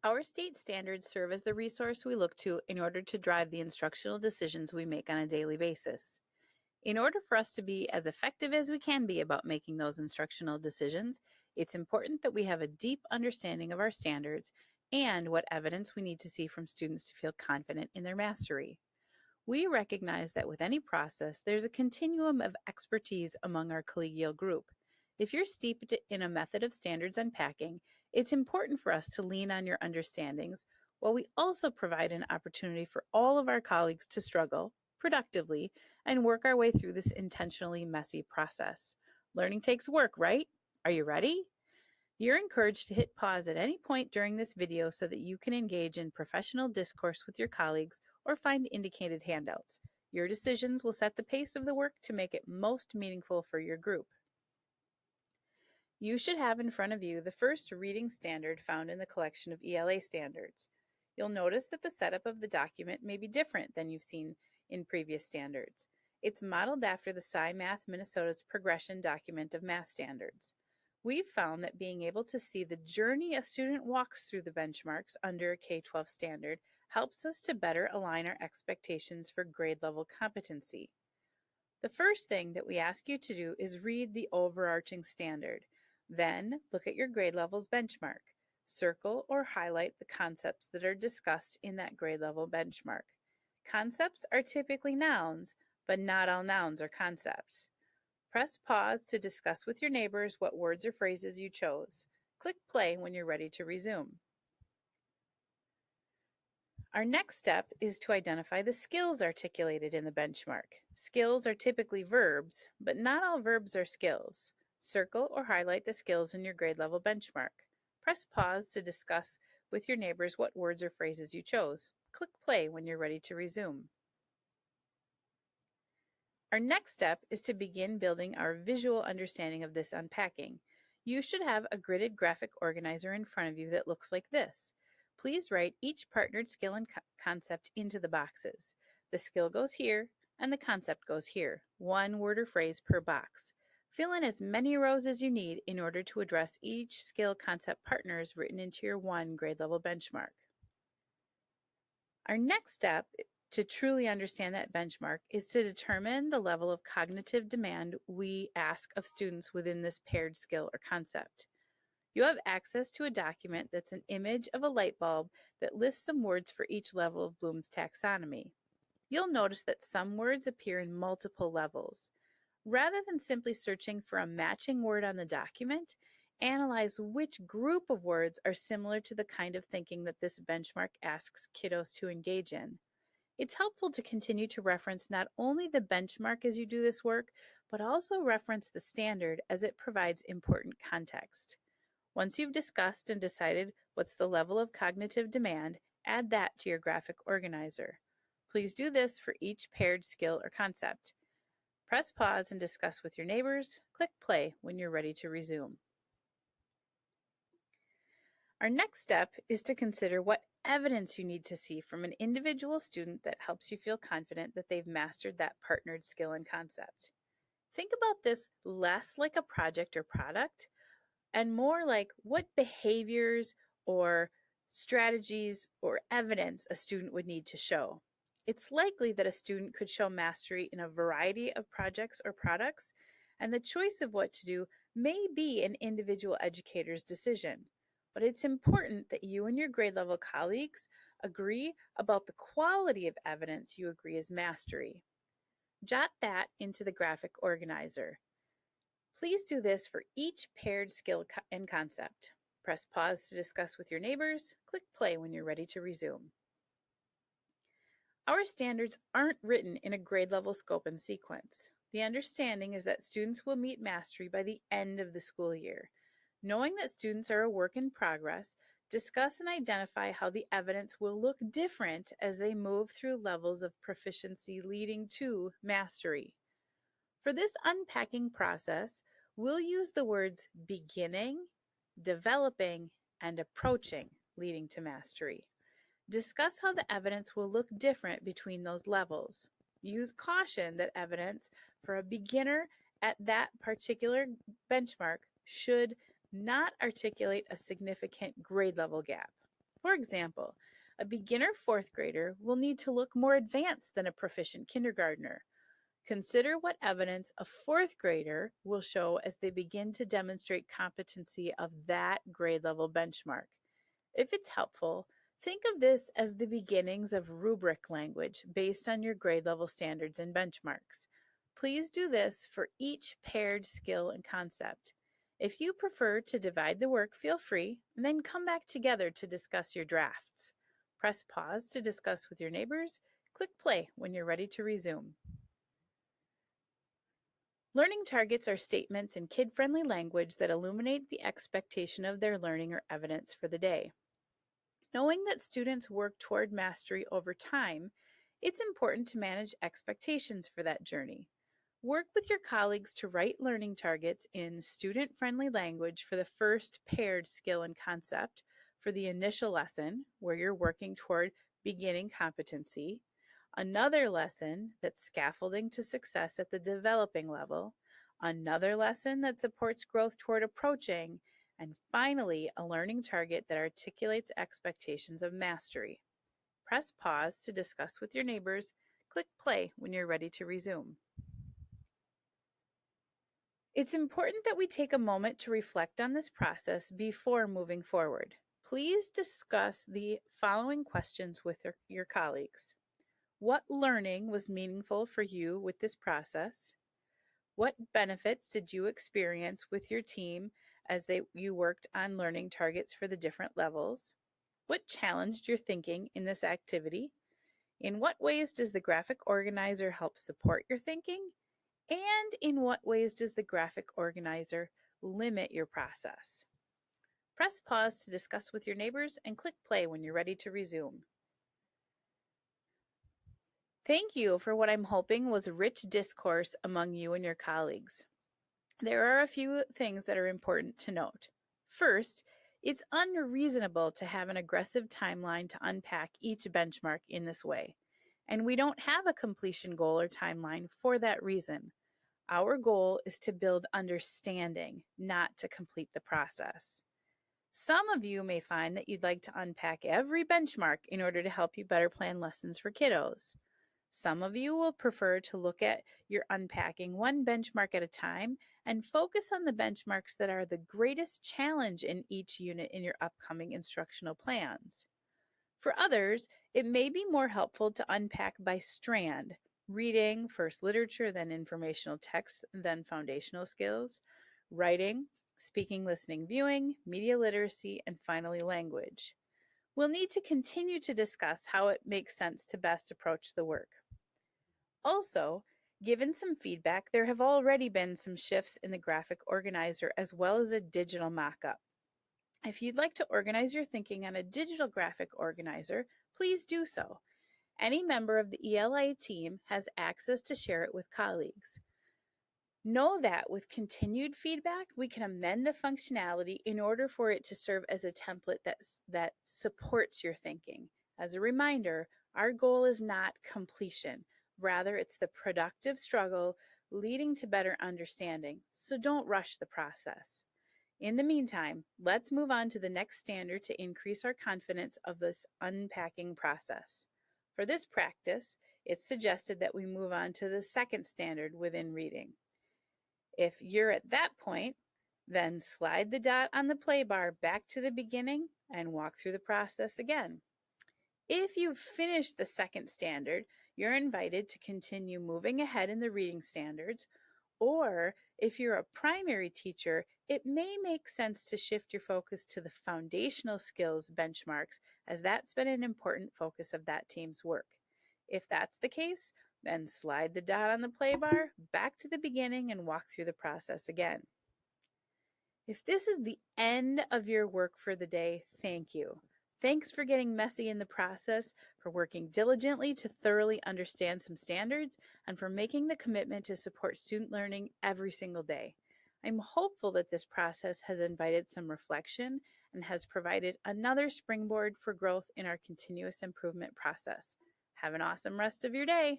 Our state standards serve as the resource we look to in order to drive the instructional decisions we make on a daily basis. In order for us to be as effective as we can be about making those instructional decisions, it's important that we have a deep understanding of our standards and what evidence we need to see from students to feel confident in their mastery. We recognize that with any process, there's a continuum of expertise among our collegial group. If you're steeped in a method of standards unpacking, it's important for us to lean on your understandings while we also provide an opportunity for all of our colleagues to struggle productively and work our way through this intentionally messy process. Learning takes work, right? Are you ready? You're encouraged to hit pause at any point during this video so that you can engage in professional discourse with your colleagues or find indicated handouts. Your decisions will set the pace of the work to make it most meaningful for your group. You should have in front of you the first reading standard found in the collection of ELA standards. You'll notice that the setup of the document may be different than you've seen in previous standards. It's modeled after the SciMath Minnesota's progression document of math standards. We've found that being able to see the journey a student walks through the benchmarks under a K-12 standard helps us to better align our expectations for grade level competency. The first thing that we ask you to do is read the overarching standard. Then look at your grade level's benchmark. Circle or highlight the concepts that are discussed in that grade level benchmark. Concepts are typically nouns, but not all nouns are concepts. Press pause to discuss with your neighbors what words or phrases you chose. Click play when you're ready to resume. Our next step is to identify the skills articulated in the benchmark. Skills are typically verbs, but not all verbs are skills. Circle or highlight the skills in your grade level benchmark. Press pause to discuss with your neighbors what words or phrases you chose. Click play when you're ready to resume. Our next step is to begin building our visual understanding of this unpacking. You should have a gridded graphic organizer in front of you that looks like this. Please write each partnered skill and concept into the boxes. The skill goes here and the concept goes here, one word or phrase per box. Fill in as many rows as you need in order to address each skill concept partners written into your one grade level benchmark. Our next step to truly understand that benchmark is to determine the level of cognitive demand we ask of students within this paired skill or concept. You have access to a document that's an image of a light bulb that lists some words for each level of Bloom's taxonomy. You'll notice that some words appear in multiple levels. Rather than simply searching for a matching word on the document, analyze which group of words are similar to the kind of thinking that this benchmark asks kiddos to engage in. It's helpful to continue to reference not only the benchmark as you do this work, but also reference the standard as it provides important context. Once you've discussed and decided what's the level of cognitive demand, add that to your graphic organizer. Please do this for each paired skill or concept. Press pause and discuss with your neighbors. Click play when you're ready to resume. Our next step is to consider what evidence you need to see from an individual student that helps you feel confident that they've mastered that partnered skill and concept. Think about this less like a project or product and more like what behaviors or strategies or evidence a student would need to show. It's likely that a student could show mastery in a variety of projects or products, and the choice of what to do may be an individual educator's decision. But it's important that you and your grade level colleagues agree about the quality of evidence you agree is mastery. Jot that into the graphic organizer. Please do this for each paired skill and concept. Press pause to discuss with your neighbors. Click play when you're ready to resume. Our standards aren't written in a grade level scope and sequence. The understanding is that students will meet mastery by the end of the school year. Knowing that students are a work in progress, discuss and identify how the evidence will look different as they move through levels of proficiency leading to mastery. For this unpacking process, we'll use the words beginning, developing, and approaching leading to mastery. Discuss how the evidence will look different between those levels. Use caution that evidence for a beginner at that particular benchmark should not articulate a significant grade level gap. For example, a beginner fourth grader will need to look more advanced than a proficient kindergartner. Consider what evidence a fourth grader will show as they begin to demonstrate competency of that grade level benchmark. If it's helpful, think of this as the beginnings of rubric language based on your grade level standards and benchmarks. Please do this for each paired skill and concept. If you prefer to divide the work, feel free, and then come back together to discuss your drafts. Press pause to discuss with your neighbors. Click play when you're ready to resume. Learning targets are statements in kid friendly language that illuminate the expectation of their learning or evidence for the day. Knowing that students work toward mastery over time, it's important to manage expectations for that journey. Work with your colleagues to write learning targets in student friendly language for the first paired skill and concept for the initial lesson, where you're working toward beginning competency, another lesson that's scaffolding to success at the developing level, another lesson that supports growth toward approaching, and finally, a learning target that articulates expectations of mastery. Press pause to discuss with your neighbors. Click play when you're ready to resume. It's important that we take a moment to reflect on this process before moving forward. Please discuss the following questions with your colleagues. What learning was meaningful for you with this process? What benefits did you experience with your team as you worked on learning targets for the different levels? What challenged your thinking in this activity? In what ways does the graphic organizer help support your thinking? And in what ways does the graphic organizer limit your process? Press pause to discuss with your neighbors and click play when you're ready to resume. Thank you for what I'm hoping was rich discourse among you and your colleagues. There are a few things that are important to note. First, it's unreasonable to have an aggressive timeline to unpack each benchmark in this way, and we don't have a completion goal or timeline for that reason. Our goal is to build understanding, not to complete the process. Some of you may find that you'd like to unpack every benchmark in order to help you better plan lessons for kiddos. Some of you will prefer to look at your unpacking one benchmark at a time and focus on the benchmarks that are the greatest challenge in each unit in your upcoming instructional plans. For others, it may be more helpful to unpack by strand: reading, first literature, then informational text, then foundational skills; writing, speaking, listening, viewing, media literacy, and finally language. We'll need to continue to discuss how it makes sense to best approach the work. Also, given some feedback, there have already been some shifts in the graphic organizer as well as a digital mock-up. If you'd like to organize your thinking on a digital graphic organizer, please do so. Any member of the ELA team has access to share it with colleagues. Know that with continued feedback, we can amend the functionality in order for it to serve as a template that supports your thinking. As a reminder, our goal is not completion. Rather, it's the productive struggle leading to better understanding. So don't rush the process. In the meantime, let's move on to the next standard to increase our confidence of this unpacking process. For this practice, it's suggested that we move on to the second standard within reading. If you're at that point, then slide the dot on the play bar back to the beginning and walk through the process again. If you've finished the second standard, you're invited to continue moving ahead in the reading standards, or if you're a primary teacher, it may make sense to shift your focus to the foundational skills benchmarks, as that's been an important focus of that team's work. If that's the case, then slide the dot on the play bar back to the beginning and walk through the process again. If this is the end of your work for the day, thank you. Thanks for getting messy in the process, for working diligently to thoroughly understand some standards, and for making the commitment to support student learning every single day. I'm hopeful that this process has invited some reflection and has provided another springboard for growth in our continuous improvement process. Have an awesome rest of your day.